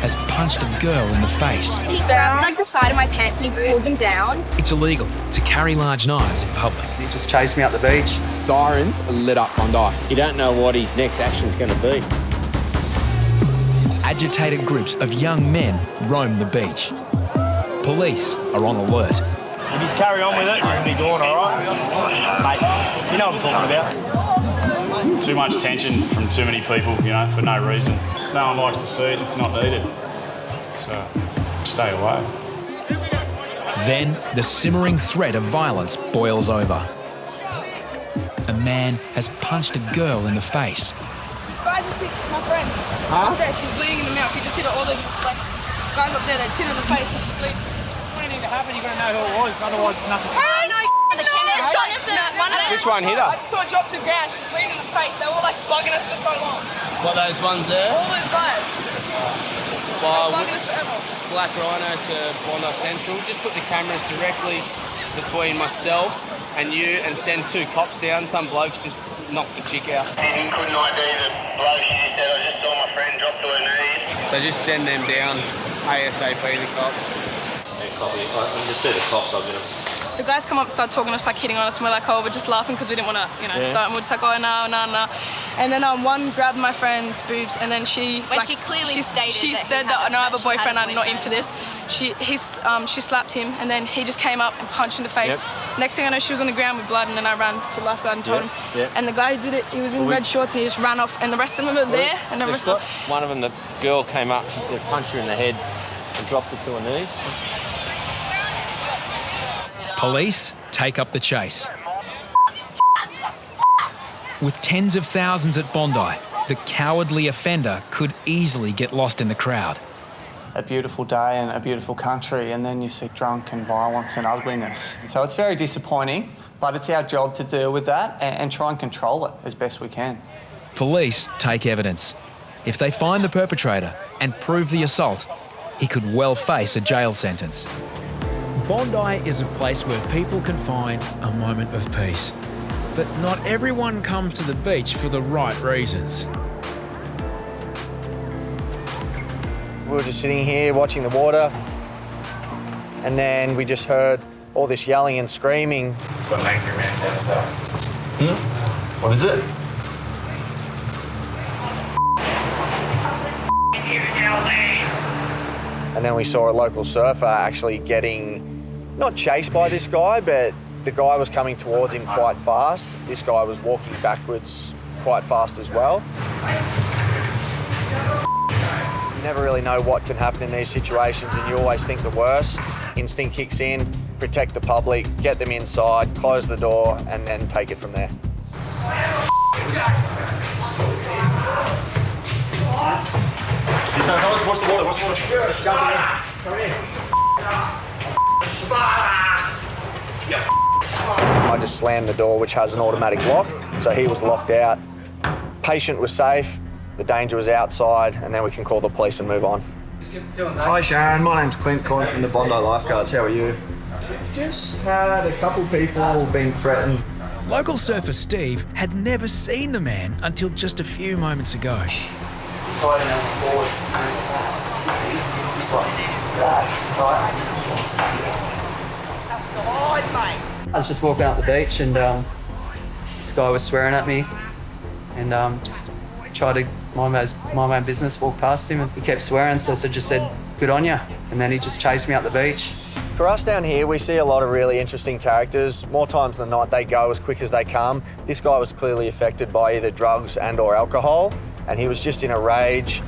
has punched a girl in the face. He grabbed like the side of my pants and he pulled them down. It's illegal to carry large knives in public. He just chased me up the beach. Sirens lit up Bondi. You don't know what his next action's going to be. Agitated groups of young men roam the beach. Police are on alert. If he's carry on with it, he'll be gone, all right? Mate, you know what I'm talking about. Too much tension from too many people, you know, for no reason. No one likes to see it, it's not needed. So, stay away. Then the simmering threat of violence boils over. A man has punched a girl in the face. This guy just hit my friend. Up there, she's bleeding in the mouth. He just hit her, all the guys up there, they just hit her in the face and she's bleeding. Anything to happen, you've got to know who it was, otherwise it's nothing. Which one hit her? I just saw her drop to the ground. She's bleeding in the face. They were like bugging us for so long. What, those ones there? All those guys. Well, Bugging us forever. Black Rhino to Bondi Central. Just put the cameras directly between myself and you and send 2 cops down. Some blokes just knocked the chick out. He couldn't ID the bloke. She said, I just saw my friend drop to her knees. So just send them down ASAP, the cops. Yeah, copy. I can just see the cops. I'll get them. The guys come up and start talking to us, like hitting on us, and we're like, oh, we're just laughing because we didn't want to, start. And we're just like, oh, no. And then one grabbed my friend's boobs, and then she... She clearly stated She that said that, no, I have a boyfriend, I'm not into this. She slapped him, and then he just came up and punched in the face. Yep. Next thing I know, she was on the ground with blood, and then I ran to the lifeguard and told him. Yep. And the guy who did it, he was in red shorts, and he just ran off, and the rest of them were there, and the rest of them... One of them, the girl came up, she punched her in the head and dropped her to her knees. Police take up the chase. With tens of thousands at Bondi, the cowardly offender could easily get lost in the crowd. A beautiful day and a beautiful country, and then you see drunk and violence and ugliness. So it's very disappointing, but it's our job to deal with that and try and control it as best we can. Police take evidence. If they find the perpetrator and prove the assault, he could well face a jail sentence. Bondi is a place where people can find a moment of peace. But not everyone comes to the beach for the right reasons. We were just sitting here watching the water, and then we just heard all this yelling and screaming. Got an angry man down south. What is it? And then we saw a local surfer actually getting, not chased by this guy, but the guy was coming towards him quite fast. This guy was walking backwards quite fast as well. You never really know what can happen in these situations, and you always think the worst. Instinct kicks in, protect the public, get them inside, close the door, and then take it from there. What's the water? Jump in. Come in. I just slammed the door, which has an automatic lock, so he was locked out. Patient was safe, the danger was outside, and then we can call the police and move on. Hi Sharon, my name's Clint calling from the Bondi Lifeguards. How are you? Just had a couple people being threatened. Local surfer Steve had never seen the man until just a few moments ago. I was just walking up the beach, and this guy was swearing at me, and just tried to mind my own business, walk past him, and he kept swearing, so I just said, good on ya, and then he just chased me up the beach. For us down here, we see a lot of really interesting characters. More times than not, they go as quick as they come. This guy was clearly affected by either drugs and or alcohol, and he was just in a rage.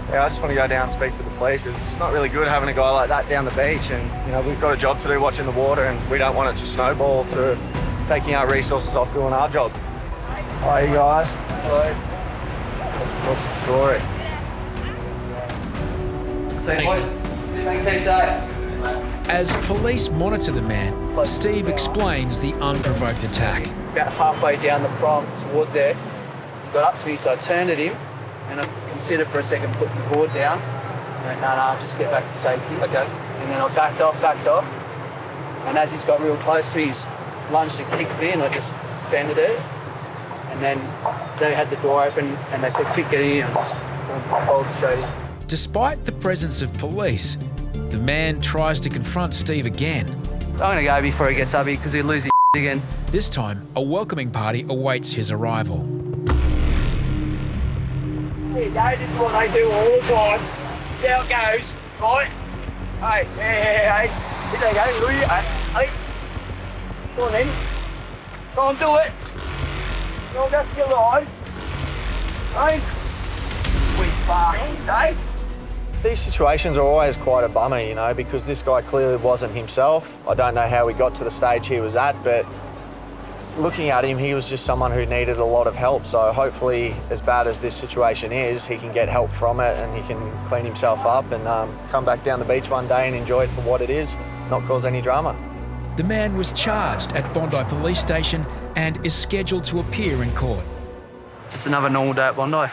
Yeah, I just want to go down and speak to the police, because it's not really good having a guy like that down the beach, and we've got a job to do watching the water, and we don't want it to snowball to taking our resources off doing our job. Hi, you guys. Hello. What's the story? Thanks, As police monitor the man, Steve explains the unprovoked attack. About halfway down the prom towards there, he got up to me, so I turned at him, and I considered for a second putting the board down. I went, no, just get back to safety. Okay. And then I backed off. And as he's got real close to me, he's lunged and kicked me, and I just fended it. And then They had the door open and they said, "Quick, get in." I'll show you. Despite the presence of police, the man tries to confront Steve again. I'm gonna go before he gets up here because he'll lose his again. This time, a welcoming party awaits his arrival. Hey, this is what they do all the time. See how it goes, right? Hey. Here they go, hey. Go on then. Go on, do it. Go on, that's your line. Hey. Sweet fucking day. These situations are always quite a bummer, you know, because this guy clearly wasn't himself. I don't know how he got to the stage he was at, but looking at him, he was just someone who needed a lot of help. So hopefully, as bad as this situation is, he can get help from it and he can clean himself up and come back down the beach one day and enjoy it for what it is, not cause any drama. The man was charged at Bondi Police Station and is scheduled to appear in court. Just another normal day at Bondi.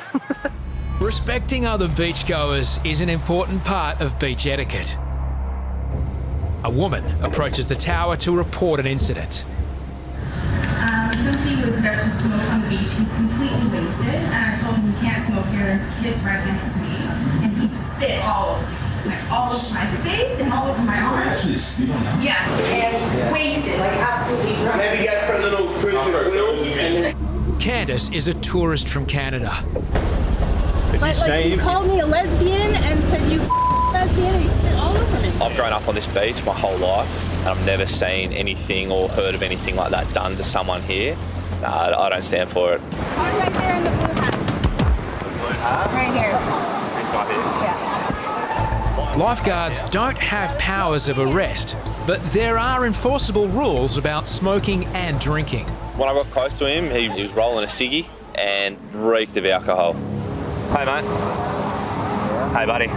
Respecting other beachgoers is an important part of beach etiquette. A woman approaches the tower to report an incident. Somebody was about to smoke on the beach. He's completely wasted, and I told him he can't smoke here. His kid's right next to me, and he spit all over my face and all over my arm. Actually spit on that? Yeah, and wasted, like absolutely drunk. Maybe go for a little cruise with wheels. Candace is a tourist from Canada. But he called me a lesbian and said, "You lesbian," and he spit all over me. I've grown up on this beach my whole life and I've never seen anything or heard of anything like that done to someone here. I don't stand for it. Right there in the blue hat. The blue hat? Right here. This guy here? Yeah. Lifeguards don't have powers of arrest, but there are enforceable rules about smoking and drinking. When I got close to him, he was rolling a ciggy and reeked of alcohol. Hey, mate. Hey, buddy.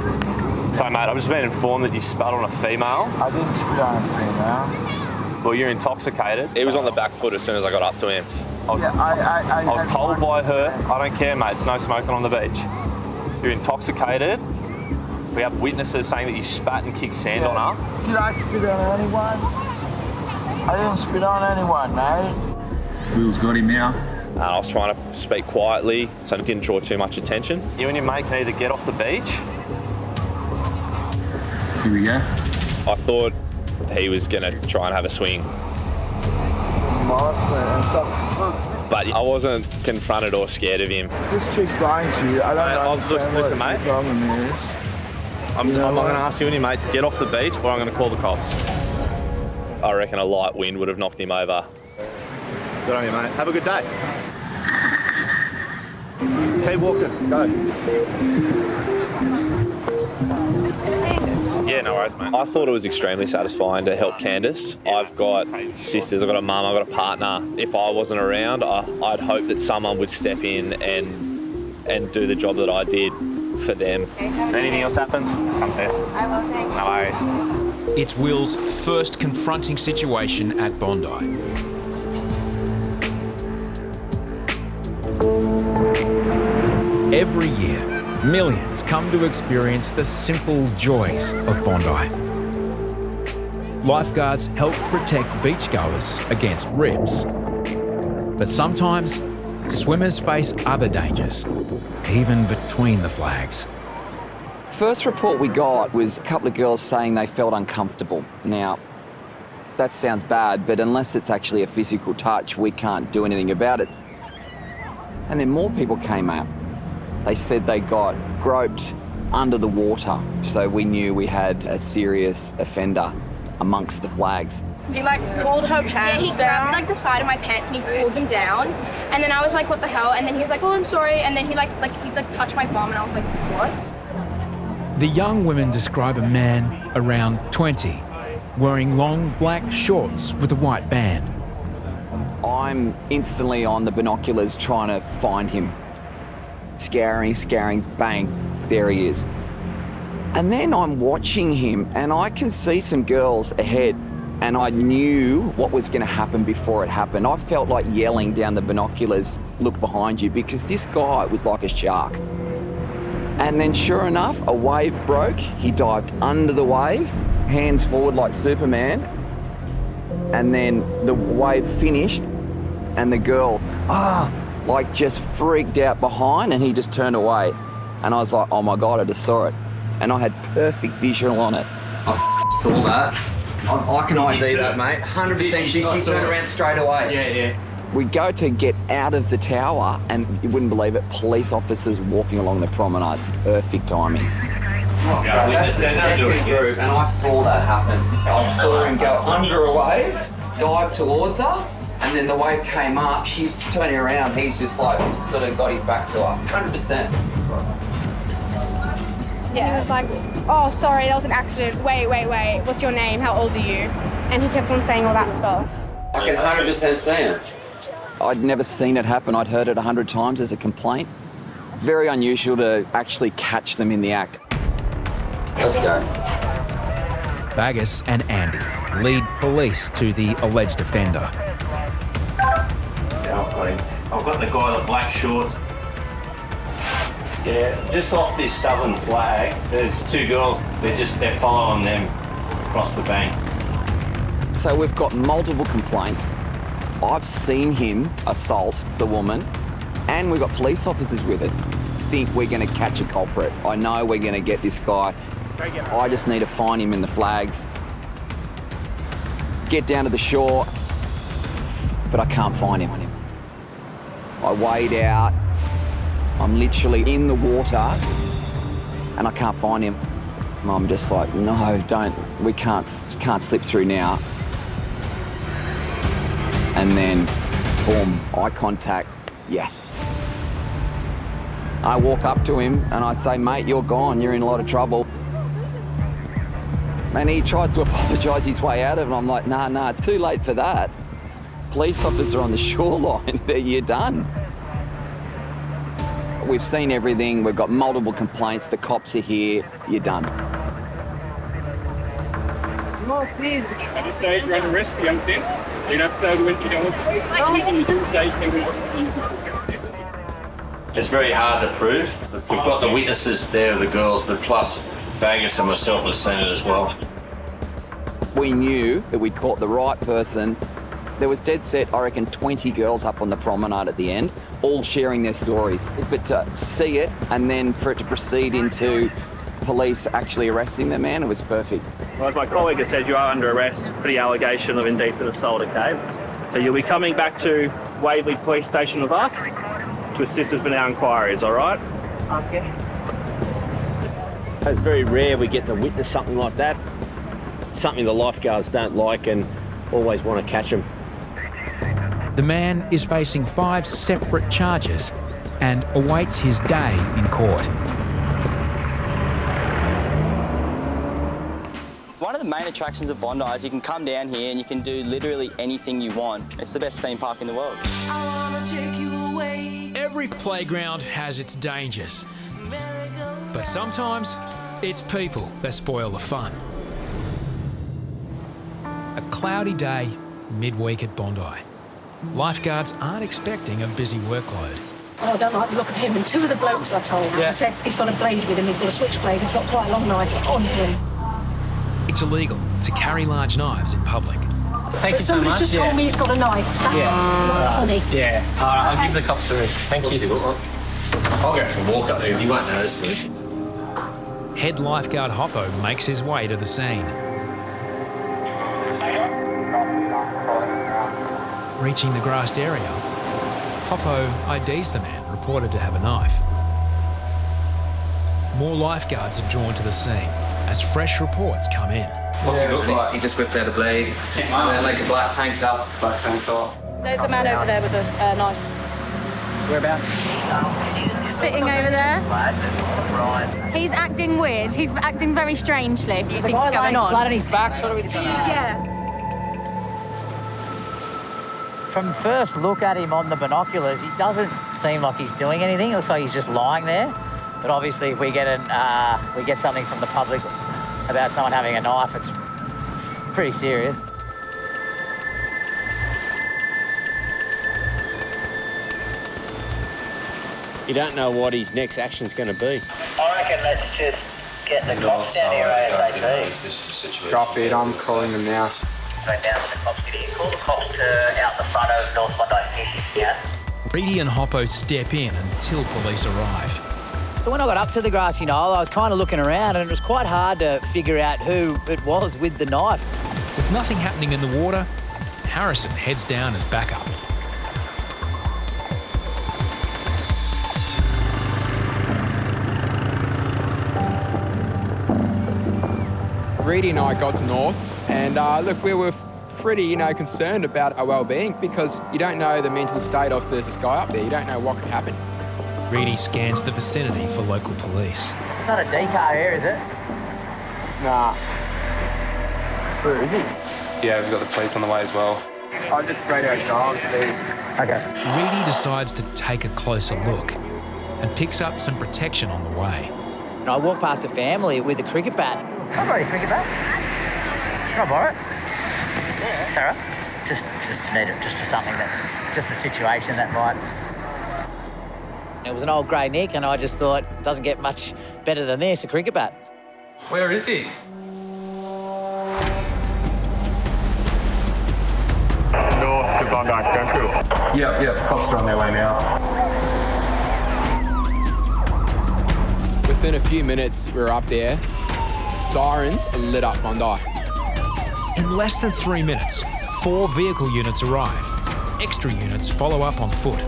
Sorry, mate, I've just been informed that you spat on a female. I didn't spit on a female. Well, you're intoxicated. He was on the back foot as soon as I got up to him. I was told by her, I don't care, mate, it's no smoking on the beach. You're intoxicated. We have witnesses saying that you spat and kicked sand on her. Did I spit on anyone? I didn't spit on anyone, mate. Will's got him now. I was trying to speak quietly, so it didn't draw too much attention. You and your mate need to get off the beach. Here we go. I thought he was going to try and have a swing. But I wasn't confronted or scared of him. Just to explain to you, I don't understand listen, what mate. the problem is. I'm not going to ask you and your mate to get off the beach or I'm going to call the cops. I reckon a light wind would have knocked him over. Good on you, mate. Have a good day. Keep walking. Go. Yeah, no worries, mate. I thought it was extremely satisfying to help Candace. I've got sisters, I've got a mum, I've got a partner. If I wasn't around, I'd hope that someone would step in and do the job that I did for them. Anything else happens, come here. I will, thank you. No worries. It's Will's first confronting situation at Bondi. Every year, millions come to experience the simple joys of Bondi. Lifeguards help protect beachgoers against rips. But sometimes, swimmers face other dangers, even between the flags. First report we got was a couple of girls saying they felt uncomfortable. Now, that sounds bad, but unless it's actually a physical touch, we can't do anything about it. And then more people came out. They said they got groped under the water, so we knew we had a serious offender amongst the flags. He pulled her pants he grabbed the side of my pants and he pulled them down. And then I was like, what the hell? And then he was like, oh, I'm sorry. And then he touched my bum and I was like, what? The young women describe a man around 20, wearing long black shorts with a white band. I'm instantly on the binoculars trying to find him. Scouring, bang, there he is. And then I'm watching him and I can see some girls ahead and I knew what was going to happen before it happened. I felt like yelling down the binoculars, look behind you, because this guy was like a shark. And then sure enough, a wave broke. He dived under the wave, hands forward like Superman. And then the wave finished and the girl, like just freaked out behind, and he just turned away. And I was like, oh my God, I just saw it. And I had perfect visual on it. I saw that. I can ID that, mate. 100%. She turned around straight away. Yeah. We go to get out of the tower, and you wouldn't believe it, police officers walking along the promenade. Perfect timing. That's the second group, and I saw that happen. I saw him go under a wave, dive towards her, and then the wave came up, she's turning around, he's just like, sort of got his back to her. 100%. Yeah, it was like, oh, sorry, that was an accident. Wait, what's your name? How old are you? And he kept on saying all that stuff. I can 100% see it. I'd never seen it happen. I'd heard it 100 times as a complaint. Very unusual to actually catch them in the act. Let's go. Baggis and Andy lead police to the alleged offender. Yeah, I've got the guy in the black shorts. Yeah, just off this southern flag, there's two girls. They're following them across the bank. So we've got multiple complaints. I've seen him assault the woman, and we've got police officers with it. I think we're going to catch a culprit. I know we're going to get this guy. I just need to find him in the flags. Get down to the shore, but I can't find him. I wade out. I'm literally in the water, and I can't find him. And I'm just like, no, don't. We can't slip through now. And then, boom, eye contact, yes. I walk up to him and I say, mate, you're gone, you're in a lot of trouble. And he tries to apologise his way out of it, and I'm like, nah, it's too late for that. Police officer on the shoreline, you're done. We've seen everything, we've got multiple complaints, the cops are here, you're done. At this stage, we're under arrest, you understand? You don't have to say when you don't want to. You do say you can want to. It's very hard to prove. We've got the witnesses there, the girls, but plus Baggis and myself have seen it as well. We knew that we caught the right person. There was dead set, I reckon, 20 girls up on the promenade at the end, all sharing their stories. But to see it and then for it to proceed into police actually arresting the man, it was perfect. Well, as my colleague has said, you are under arrest for the allegation of indecent assault, okay? So you'll be coming back to Waverley Police Station with us to assist us with our inquiries, all right? Okay. It's very rare we get to witness something like that. It's something the lifeguards don't like and always want to catch them. The man is facing 5 separate charges and awaits his day in court. One of the main attractions of Bondi is you can come down here and you can do literally anything you want. It's the best theme park in the world. Every playground has its dangers, but sometimes it's people that spoil the fun. A cloudy day, midweek at Bondi. Lifeguards aren't expecting a busy workload. Oh, I don't like the look of him. And 2 of the blokes I told him said he's got a blade with him, he's got a switchblade, he's got quite a long knife on him. It's illegal to carry large knives in public. Thank you so much. Somebody's just told me he's got a knife. That's not funny. Yeah. All right, I'll give the cops a ring. Thank you. I'll go for a walk up there because you won't notice me. Head lifeguard Hoppo makes his way to the scene. Reaching the grassed area, Hoppo IDs the man reported to have a knife. More lifeguards are drawn to the scene as fresh reports come in. What's he look like? He just whipped out a blade. Like a black tank top. Black tank top. There's a man over there with a knife. Whereabouts? Sitting over there. He's acting weird. He's acting very strangely. What do you think's going on? Flat on his back, sort of. Yeah. From first look at him on the binoculars, he doesn't seem like he's doing anything. It looks like he's just lying there. But obviously, if we get something from the public about someone having a knife, it's pretty serious. You don't know what his next action's going to be. I reckon let's just get the cops down here ASAP. Copy it, I'm calling them now. Go down to the cops. Can you call the cops to out the front of North Bondi Fish, yeah? Reidy and Hoppo step in until police arrive. So when I got up to the grassy knoll, I was kind of looking around and it was quite hard to figure out who it was with the knife. With nothing happening in the water, Harrison heads down as backup. Reidy and I got to North, and look, we were pretty, concerned about our well-being because you don't know the mental state of this guy up there. You don't know what could happen. Reidy scans the vicinity for local police. It's not a decar here, is it? Nah. Where is he? Yeah, we've got the police on the way as well. I just radioed dogs, Steve. Okay. Reidy decides to take a closer look and picks up some protection on the way. I walked past a family with a cricket bat. Can I borrow your cricket bat? Can I borrow it? Yeah. Sarah? Just need it just for something just a situation that might... It was an old grey Nick and I just thought, it doesn't get much better than this, a cricket bat. Where is he? North to Bondi Rescue. Yep, cops are on their way now. Within a few minutes, we were up there. Sirens lit up Bondi. In less than 3 minutes, 4 vehicle units arrive. Extra units follow up on foot.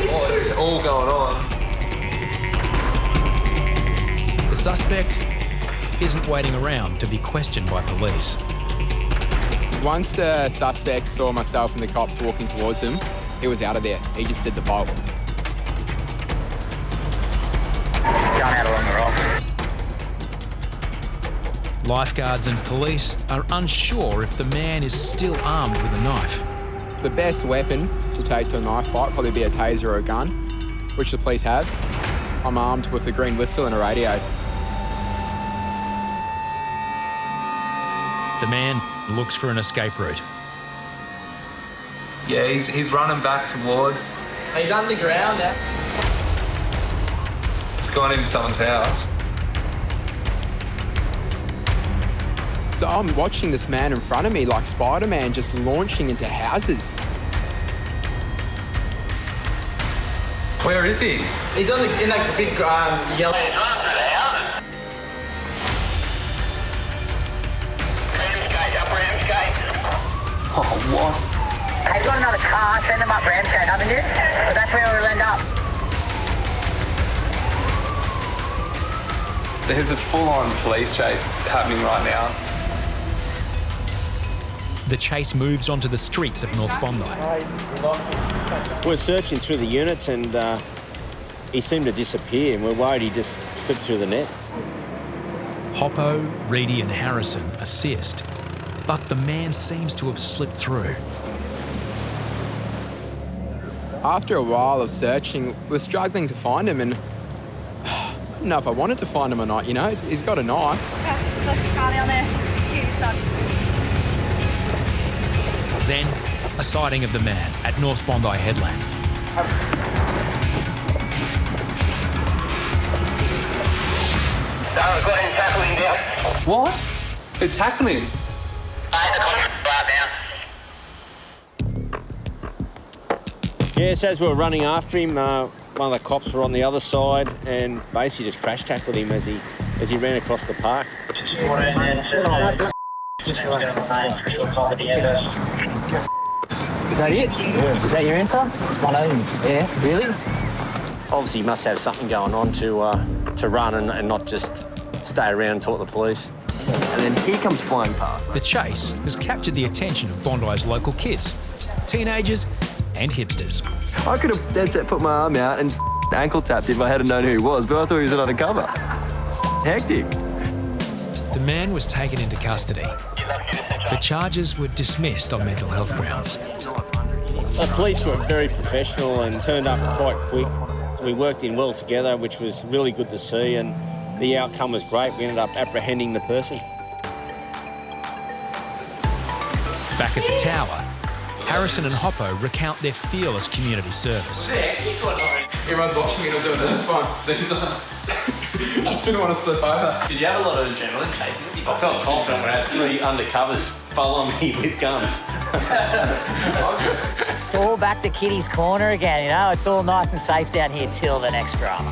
What is all going on? The suspect isn't waiting around to be questioned by police. Once the suspect saw myself and the cops walking towards him, he was out of there. He just did the bolt. Going out along the rock. Lifeguards and police are unsure if the man is still armed with a knife. The best weapon to take to a knife fight probably be a taser or a gun, which the police have. I'm armed with a green whistle and a radio. The man looks for an escape route. Yeah, he's running back towards... He's underground now. He's gone into someone's house. So I'm watching this man in front of me like Spider-Man just launching into houses. Where is he? He's in like a big yellow... Oh, what? He's got another car, send him up Ramsgate, haven't you? But that's where we'll end up. There's a full-on police chase happening right now. The chase moves onto the streets of North Bondi. We're searching through the units and he seemed to disappear and we're worried he just slipped through the net. Hoppo, Reidy and Harrison assist, but the man seems to have slipped through. After a while of searching, we're struggling to find him and I don't know if I wanted to find him or not, he's got a knife. Then, a sighting of the man at North Bondi Headland. What? They're tackling him? Yes, as we were running after him, one of the cops were on the other side and basically just crash tackled him as he ran across the park. Is that it? Yeah. Is that your answer? It's my name. Yeah, really? Obviously, he must have something going on to run and not just stay around and talk to the police. And then he comes flying past. The chase has captured the attention of Bondi's local kids, teenagers and hipsters. I could have dead set put my arm out and ankle tapped him if I hadn't known who he was, but I thought he was undercover. Hectic. The man was taken into custody. The charges were dismissed on mental health grounds. The police were very professional and turned up quite quick. So we worked in well together, which was really good to see, and the outcome was great. We ended up apprehending the person. Back at the tower, Harrison and Hoppo recount their fearless community service. Everyone's watching me and I'm doing this. It's fine. I just didn't want to slip over. Did you have a lot of adrenaline chasing it? I felt confident when I had 3 undercovers following me with guns. It's all back to Kitty's corner again, you know? It's all nice and safe down here till the next drama.